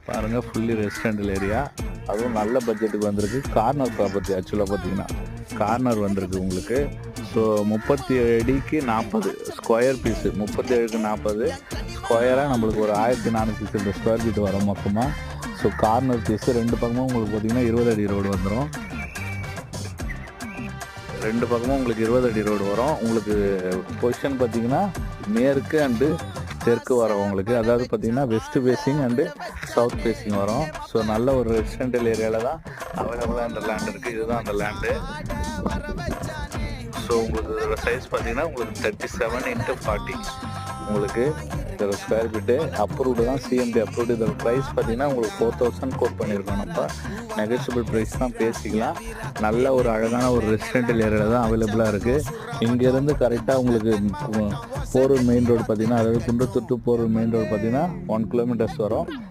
பாருங்கள், fully residential area. அதுவும் நல்ல பட்ஜெட்டுக்கு வந்திருக்கு. கார்னர் ப்ராப்பர்ட்டி ஆக்சுவலாக பார்த்தீங்கன்னா கார்னர் வந்திருக்கு உங்களுக்கு. ஸோ 37 அடிக்கு 40 ஸ்கொயர் பீஸு, 37க்கு 40 ஸ்கொயராக நம்மளுக்கு ஒரு 1400 ஸ்கொயர் ஃபீட் வரும் மொத்தமாக. ஸோ கார்னர் பீஸு ரெண்டு பக்கமும் உங்களுக்கு பார்த்திங்கன்னா 20 அடி ரோடு வந்துடும். ரெண்டு பக்கமும் உங்களுக்கு 20 அடி ரோடு வரும். உங்களுக்கு பொசிஷன் பார்த்திங்கன்னா மேற்கு அண்டு தெற்கு வரும் உங்களுக்கு. அதாவது பார்த்திங்கன்னா west facing and south facing வரும். ஸோ நல்ல ஒரு ரெசிடென்டல் ஏரியாவில் தான் அவைலபிளாக இந்த லேண்ட் இருக்குது. இதுதான் அந்த லேண்டு. ஸோ உங்களுக்கு இதோட சைஸ் பார்த்திங்கன்னா உங்களுக்கு 37x40 உங்களுக்கு இதோட ஸ்கொயர் ஃபீட்டு அப்ரூவ்டு தான், சிஎம்டி அப்ரூவ்டு. இதோட ப்ரைஸ் பார்த்திங்கன்னா உங்களுக்கு 4000 கோட் பண்ணியிருக்கோம். நம்ம நெகோஷியபிள் ப்ரைஸ் தான் பேசிக்கலாம். நல்ல ஒரு அழகான ஒரு ரெசிடென்டல் ஏரியாவில் தான் அவைலபிளாக இருக்குது. இங்கேருந்து கரெக்டாக உங்களுக்கு போரூர் மெயின் ரோடு பார்த்திங்கன்னா, அதாவது Kundrathur to Porur main road பார்த்திங்கன்னா 1 கிலோமீட்டர்ஸ் வரும்.